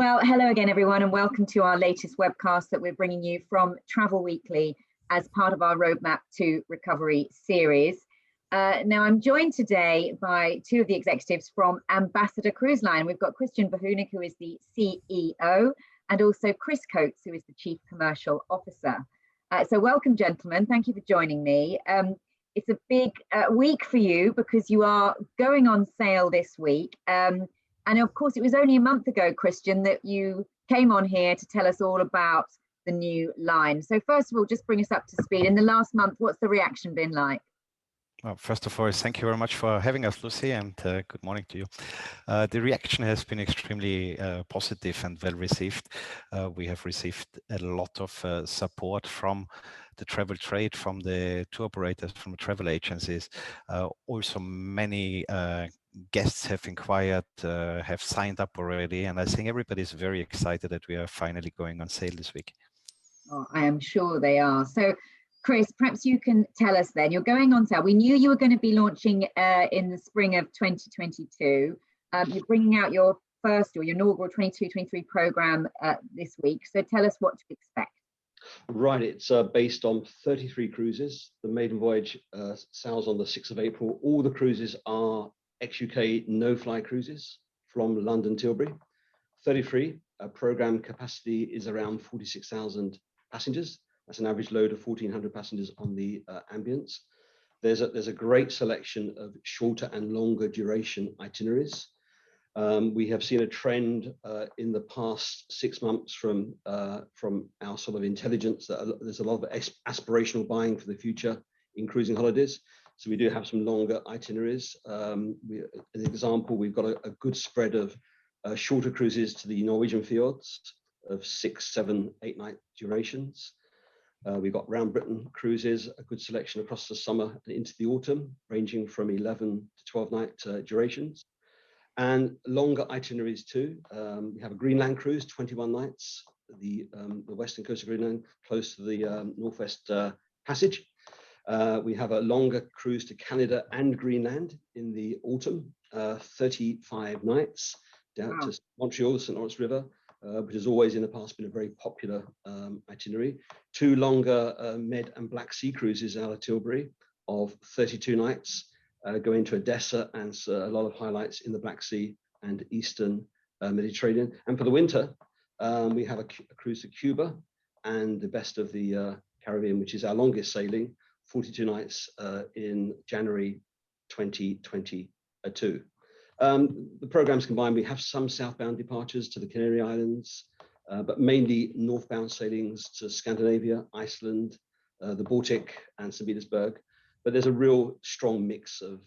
Well, hello again, everyone, and welcome to our latest webcast that we're bringing you from Travel Weekly as part of our Roadmap to Recovery series. Now, I'm joined today by two of the executives from Ambassador Cruise Line. We've got Christian Verhounig, who is the CEO, and also Chris Coates, who is the Chief Commercial Officer. So welcome, gentlemen. Thank you for joining me. It's a big week for you because you are going on sale this week. And of course, it was only a month ago, Christian, that you came on here to tell us all about the new line. So first of all, just bring us up to speed. In the last month, what's the reaction been like? Well, first of all, thank you very much for having us, Lucy, and good morning to you. The reaction has been extremely positive and well received. We have received a lot of support from the travel trade, from the tour operators, from travel agencies. Also, many guests have inquired, have signed up already, and I think everybody is very excited that we are finally going on sale this week. Oh, I am sure they are. So, Chris, perhaps you can tell us then, you're going on sale. We knew you were going to be launching in the spring of 2022. You're bringing out your first or your inaugural 22-23 program this week. So tell us what to expect. Right, it's based on 33 cruises. The maiden voyage sails on the 6th of April. All the cruises are ex-UK no-fly cruises from London Tilbury. 33, program capacity is around 46,000 passengers. That's an average load of 1,400 passengers on the Ambience. There's a great selection of shorter and longer duration itineraries. We have seen a trend in the past 6 months from our sort of intelligence that there's a lot of aspirational buying for the future in cruising holidays. So we do have some longer itineraries. An example, we've got a good spread of shorter cruises to the Norwegian fjords of 6, 7, 8 night durations. We've got round Britain cruises, a good selection across the summer and into the autumn, ranging from 11 to 12 night durations. And longer itineraries too. We have a Greenland cruise, 21 nights, the western coast of Greenland, close to the Northwest Passage. We have a longer cruise to Canada and Greenland in the autumn, 35 nights, down to Montreal, the St. Lawrence River, which has always in the past been a very popular itinerary. 2 longer Med and Black Sea cruises out of Tilbury of 32 nights, going to Odessa, and a lot of highlights in the Black Sea and Eastern Mediterranean. And for the winter, we have a cruise to Cuba and the best of the Caribbean, which is our longest sailing, 42 nights in January 2022. The programs combined, we have some southbound departures to the Canary Islands, but mainly northbound sailings to Scandinavia, Iceland, the Baltic, and St. Petersburg. But there's a real strong mix of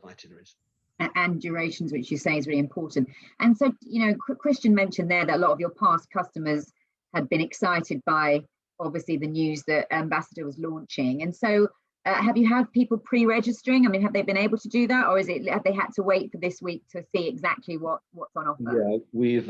itineraries. And durations, which you say is really important. And so, you know, Christian mentioned there that a lot of your past customers had been excited by, obviously, the news that Ambassador was launching. And so, have you had people pre-registering? I mean, have they been able to do that, or have they had to wait for this week to see exactly what's on offer? Yeah, we've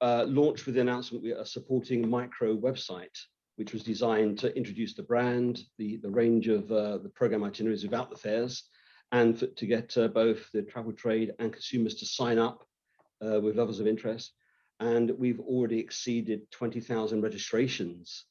launched with the announcement we are supporting a micro website, which was designed to introduce the brand, the range of the program itineraries without the fares, and to get both the travel trade and consumers to sign up with levels of interest. And we've already exceeded 20,000 registrations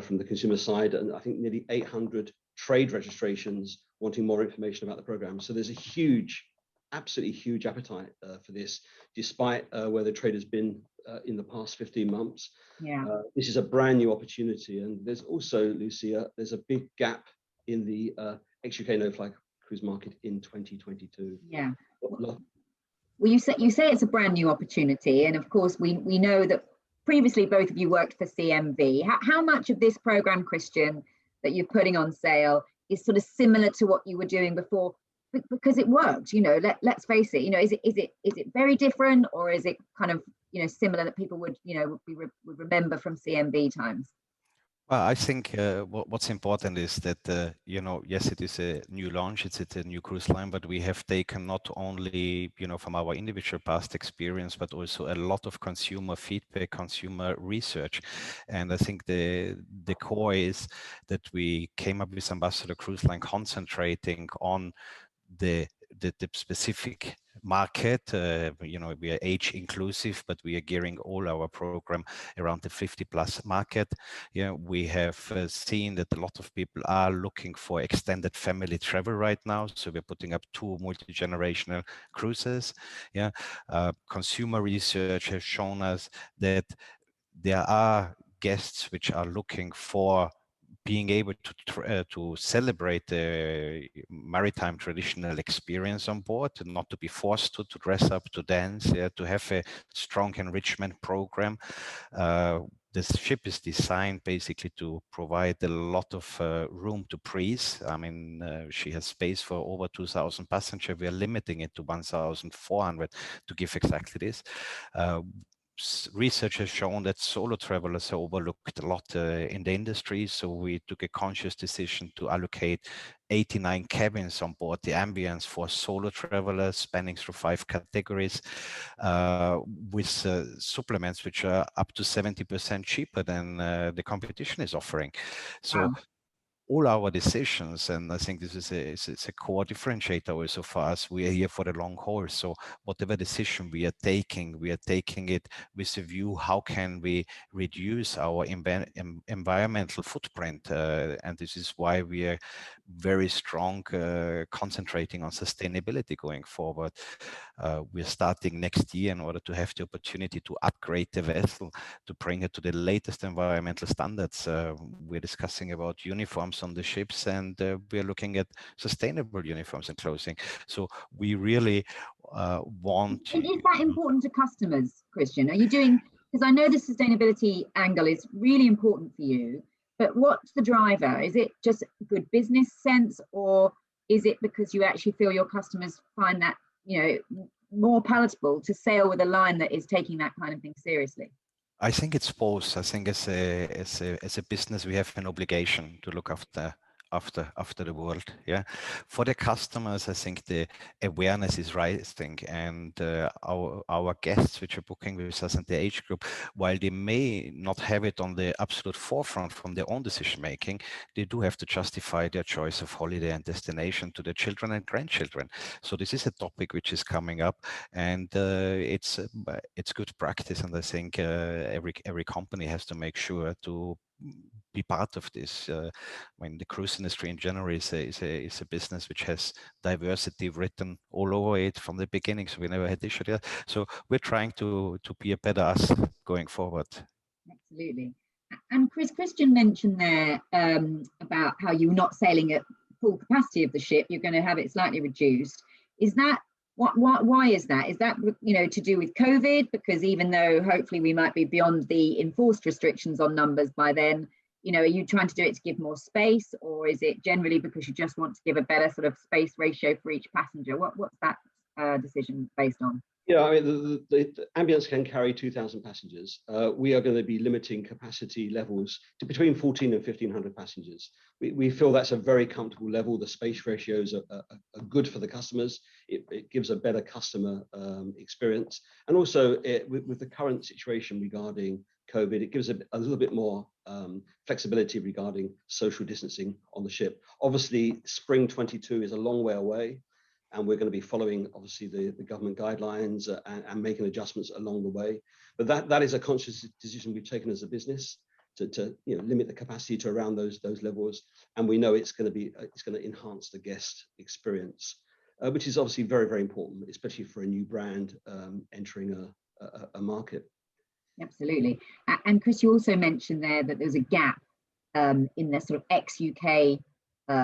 from the consumer side, and I think nearly 800 trade registrations wanting more information about the program. So there's a huge, absolutely huge appetite for this, despite where the trade has been in the past 15 months. Yeah. This is a brand new opportunity, and there's also, Lucia, there's a big gap in the ex-UK no-fly cruise market in 2022. Yeah. Well, you say it's a brand new opportunity, and of course we know that previously both of you worked for CMV. How much of this program, Christian, that you're putting on sale is sort of similar to what you were doing before? Because it worked, you know. Let's face it. You know, is it very different, or is it kind of, you know, similar that people would, you know, would remember from CMV times? Well, I think what's important is that, you know, yes, it is a new launch, it's a new cruise line, but we have taken not only, you know, from our individual past experience, but also a lot of consumer feedback, consumer research. And I think the core is that we came up with Ambassador Cruise Line concentrating on the the specific market. We are age inclusive, but we are gearing all our program around the 50+ market. Yeah, we have seen that a lot of people are looking for extended family travel right now, so we're putting up 2 multi-generational cruises. Yeah, consumer research has shown us that there are guests which are looking for being able to celebrate the maritime traditional experience on board, and not to be forced to dress up, to dance, to have a strong enrichment program. This ship is designed basically to provide a lot of room to breathe. I mean, she has space for over 2,000 passengers. We are limiting it to 1,400 to give exactly this. Research has shown that solo travelers are overlooked a lot in the industry, so we took a conscious decision to allocate 89 cabins on board the Ambience for solo travelers, spanning through 5 categories, with supplements which are up to 70% cheaper than the competition is offering. So. Wow. All our decisions, and I think this is it's a core differentiator also for us. We are here for the long haul. So whatever decision we are taking it with a view, how can we reduce our environmental footprint? And this is why we are very strong concentrating on sustainability going forward. We're starting next year in order to have the opportunity to upgrade the vessel, to bring it to the latest environmental standards. We're discussing about uniforms on the ships, and we're looking at sustainable uniforms and clothing. So we really want to... Is that important to customers, Christian? Are you doing, because I know the sustainability angle is really important for you, but what's the driver? Is it just good business sense, or is it because you actually feel your customers find that, more palatable to sail with a line that is taking that kind of thing seriously? I think it's both. I think as a business, we have an obligation to look after the world. Yeah, for the customers, I think the awareness is rising, and our guests which are booking with us and the age group, while they may not have it on the absolute forefront from their own decision making, they do have to justify their choice of holiday and destination to their children and grandchildren. So this is a topic which is coming up, and it's good practice, and I think every company has to make sure to be part of this. When the cruise industry in general is a business which has diversity written all over it from the beginning, so we never had issue there. So we're trying to be a better us going forward. Absolutely. And Christian mentioned there about how you're not sailing at full capacity of the ship, you're going to have it slightly reduced. Is that why is that? Is that to do with COVID? Because even though hopefully we might be beyond the enforced restrictions on numbers by then, are you trying to do it to give more space, or is it generally because you just want to give a better sort of space ratio for each passenger? What's that decision based on? Yeah, I mean, the Ambience can carry 2,000 passengers. We are going to be limiting capacity levels to between 1,400 and 1,500 passengers. We feel that's a very comfortable level. The space ratios are good for the customers. It gives a better customer experience. And also, with the current situation regarding COVID, it gives a little bit more flexibility regarding social distancing on the ship. Obviously, spring 22 is a long way away, and we're going to be following, obviously, the government guidelines and making adjustments along the way. But that is a conscious decision we've taken as a business to limit the capacity to around those levels. And we know it's going to enhance the guest experience, which is obviously very, very important, especially for a new brand entering a market. Absolutely. And Chris, you also mentioned there that there's a gap in the sort of ex-UK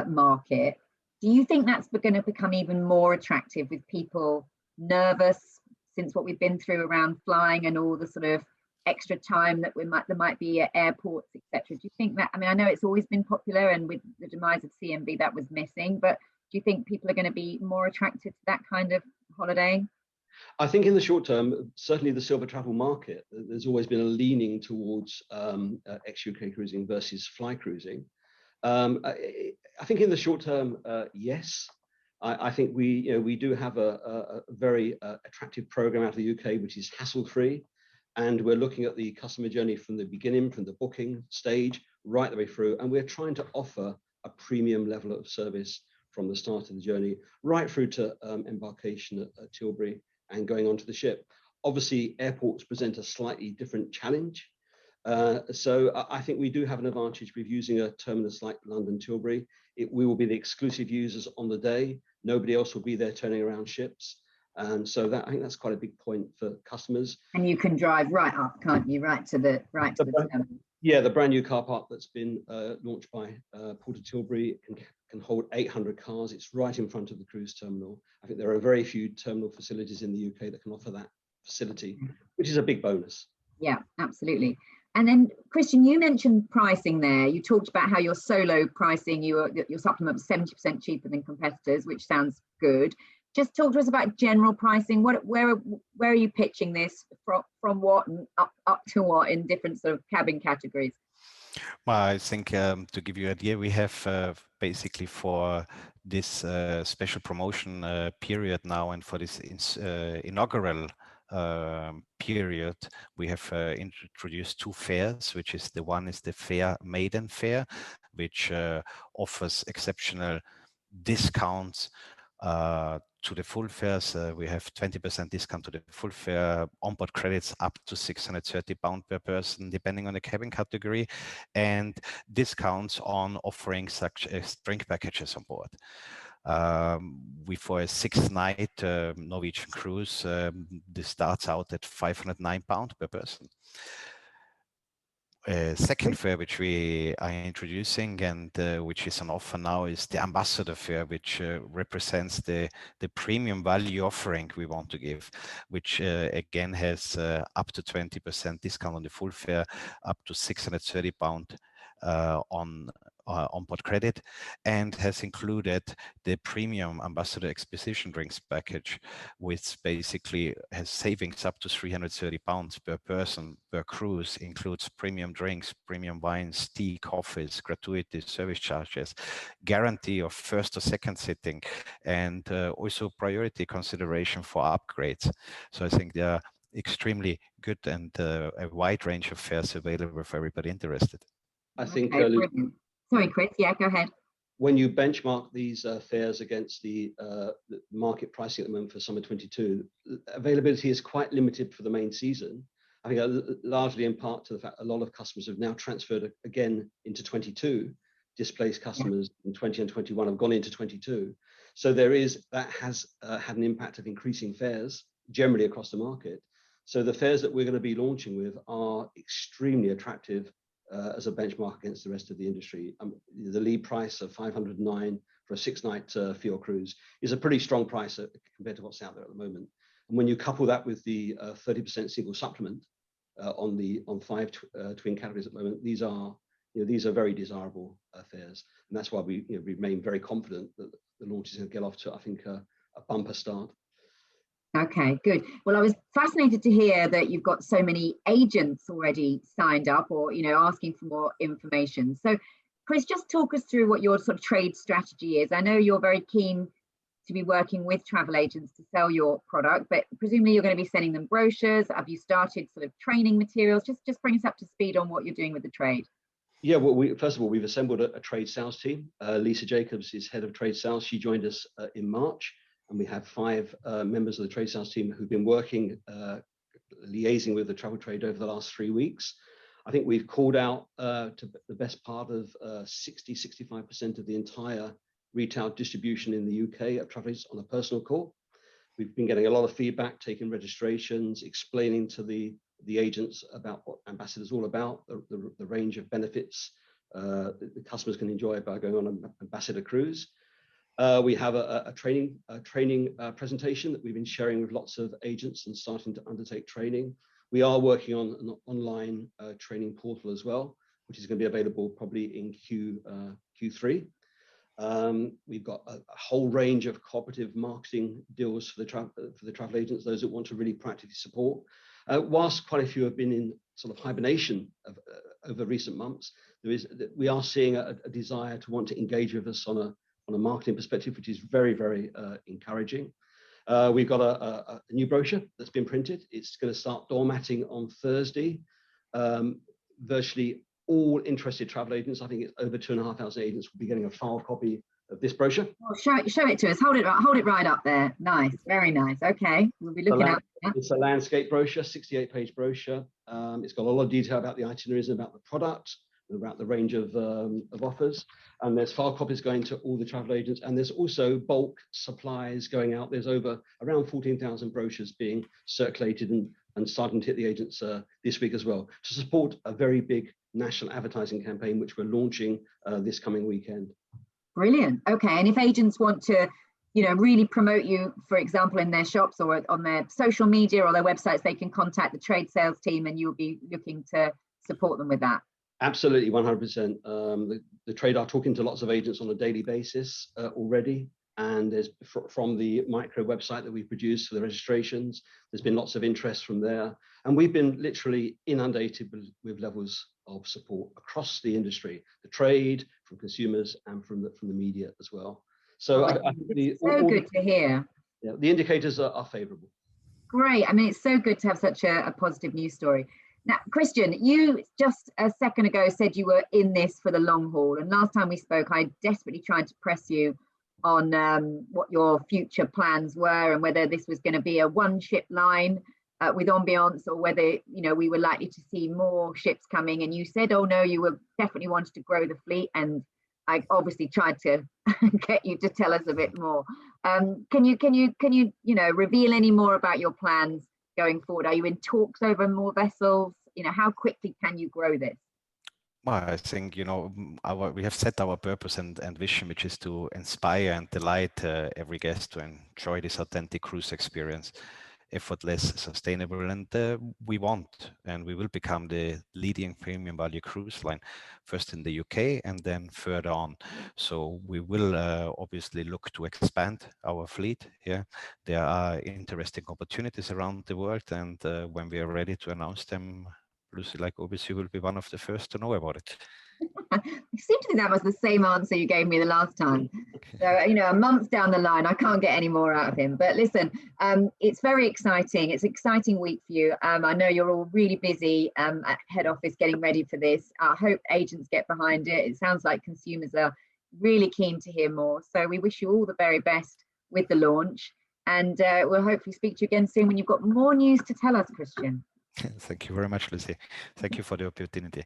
market. Do you think that's going to become even more attractive with people nervous since what we've been through around flying and all the sort of extra time that there might be at airports, etc.? Do you think that, I mean, I know it's always been popular, and with the demise of CMB that was missing, but do you think people are going to be more attracted to that kind of holiday? I think in the short term, certainly the silver travel market, there's always been a leaning towards ex-UK cruising versus fly cruising. I think in the short term, yes. I think we do have a very attractive program out of the UK, which is hassle-free, and we're looking at the customer journey from the beginning, from the booking stage, right the way through, and we're trying to offer a premium level of service from the start of the journey right through to embarkation at Tilbury and going onto the ship. Obviously, airports present a slightly different challenge. So I think we do have an advantage with using a terminus like London Tilbury. We will be the exclusive users on the day. Nobody else will be there turning around ships. And so I think that's quite a big point for customers. And you can drive right up, can't you? Right to the terminal. Yeah, the brand new car park that's been launched by Port of Tilbury can hold 800 cars. It's right in front of the cruise terminal. I think there are very few terminal facilities in the UK that can offer that facility, which is a big bonus. Yeah, absolutely. And then, Christian, you mentioned pricing there. You talked about how your solo pricing, your supplement was 70% cheaper than competitors, which sounds good. Just talk to us about general pricing. Where are you pitching this from what and up to what in different sort of cabin categories? Well, I think to give you an idea, we have basically for this special promotion period now, and for this inaugural period, we have introduced two fairs, which is one is the fair maiden fair, which offers exceptional discounts to the full fares. We have 20% discount to the full fare, onboard credits up to £630 per person, depending on the cabin category, and discounts on offerings such as drink packages on board. For a 6-night Norwegian cruise, this starts out at £509 per person. Second fare which we are introducing and which is on offer now is the Ambassador Fare, which represents the premium value offering we want to give, which again has up to 20% discount on the full fare, up to £630 on onboard credit, and has included the premium Ambassador Exposition Drinks package, which basically has savings up to £330 per person per cruise, includes premium drinks, premium wines, tea, coffees, gratuity, service charges, guarantee of first or second sitting, and also priority consideration for upgrades. So I think they are extremely good and a wide range of fares available for everybody interested. I think sorry, Chris. Yeah, go ahead. When you benchmark these fares against the market pricing at the moment for summer 22, availability is quite limited for the main season. I think largely in part to the fact a lot of customers have now transferred again into 22. Displaced customers in 20 and 21 have gone into 22. So that has had an impact of increasing fares generally across the market. So the fares that we're going to be launching with are extremely attractive as a benchmark against the rest of the industry. The lead price of $509 for a 6-night fjord cruise is a pretty strong price compared to what's out there at the moment. And when you couple that with the 30% single supplement on 5 twin categories at the moment, these are very desirable fares, and that's why we remain very confident that the launch is going to get off to, I think, a bumper start. Okay, good. Well, I was fascinated to hear that you've got so many agents already signed up or, asking for more information. So, Chris, just talk us through what your sort of trade strategy is. I know you're very keen to be working with travel agents to sell your product, but presumably you're going to be sending them brochures. Have you started sort of training materials? Just bring us up to speed on what you're doing with the trade. Yeah, well, first of all, we've assembled a trade sales team. Lisa Jacobs is head of trade sales. She joined us in March. And we have 5 members of the trade sales team who've been working, liaising with the travel trade over the last 3 weeks. I think we've called out to the best part of 60-65% of the entire retail distribution in the UK of travel agents on a personal call. We've been getting a lot of feedback, taking registrations, explaining to the agents about what Ambassador is all about, the range of benefits the customers can enjoy by going on an Ambassador cruise. We have a training presentation that we've been sharing with lots of agents and starting to undertake training. We are working on an online training portal as well, which is going to be available probably in Q3. We've got a whole range of cooperative marketing deals for the travel agents, those that want to really practically support. Whilst quite a few have been in sort of hibernation over recent months, we are seeing a desire to want to engage with us on a marketing perspective, which is very, very encouraging. We've got a new brochure that's been printed. It's going to start doormatting on Thursday. Virtually all interested travel agents, I think it's over 2,500 agents, will be getting a file copy this brochure. Well, show it to us. Hold it right up there. Nice, very nice. Okay, we'll be looking at that. It's a landscape brochure, 68-page brochure. It's got a lot of detail about the itineraries and about the product, and about the range of offers. And there's file copies going to all the travel agents, and there's also bulk supplies going out. There's around 14,000 brochures being circulated and starting to hit the agents this week as well, to support a very big national advertising campaign, which we're launching this coming weekend. Brilliant. Okay, and if agents want to, really promote you, for example, in their shops or on their social media or their websites, they can contact the trade sales team, and you'll be looking to support them with that. Absolutely, 100%. The trade are talking to lots of agents on a daily basis already. And there's from the micro website that we produced for the registrations, there's been lots of interest from there. And we've been literally inundated with levels of support across the industry, the trade, from consumers, and from the media as well. So I think good to hear. Yeah, the indicators are favourable. Great. I mean, it's so good to have such a positive news story. Now, Christian, you just a second ago said you were in this for the long haul. And last time we spoke, I desperately tried to press you on what your future plans were, and whether this was going to be a one-ship line with Ambiance, or whether we were likely to see more ships coming. And you said, oh no, you were definitely wanted to grow the fleet, and I obviously tried to get you to tell us a bit more. Can you reveal any more about your plans going forward? Are you in talks over more vessels? How quickly can you grow this? Well, I think, we have set our purpose and vision, which is to inspire and delight every guest to enjoy this authentic cruise experience, effortless, sustainable, and we want and we will become the leading premium value cruise line, first in the UK and then further on. So we will obviously look to expand our fleet here. There are interesting opportunities around the world, and when we are ready to announce them, Lucy, like always, you will be one of the first to know about it. I seem to think that was the same answer you gave me the last time. So, a month down the line, I can't get any more out of him. But listen, it's very exciting. It's an exciting week for you. I know you're all really busy at head office getting ready for this. I hope agents get behind it. It sounds like consumers are really keen to hear more. So we wish you all the very best with the launch. And we'll hopefully speak to you again soon when you've got more news to tell us, Christian. Thank you very much, Lucy. Thank you for the opportunity.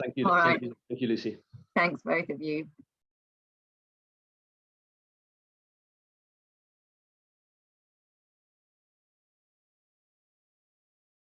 Thank you. All right. Thank you, Lucy. Thanks, both of you.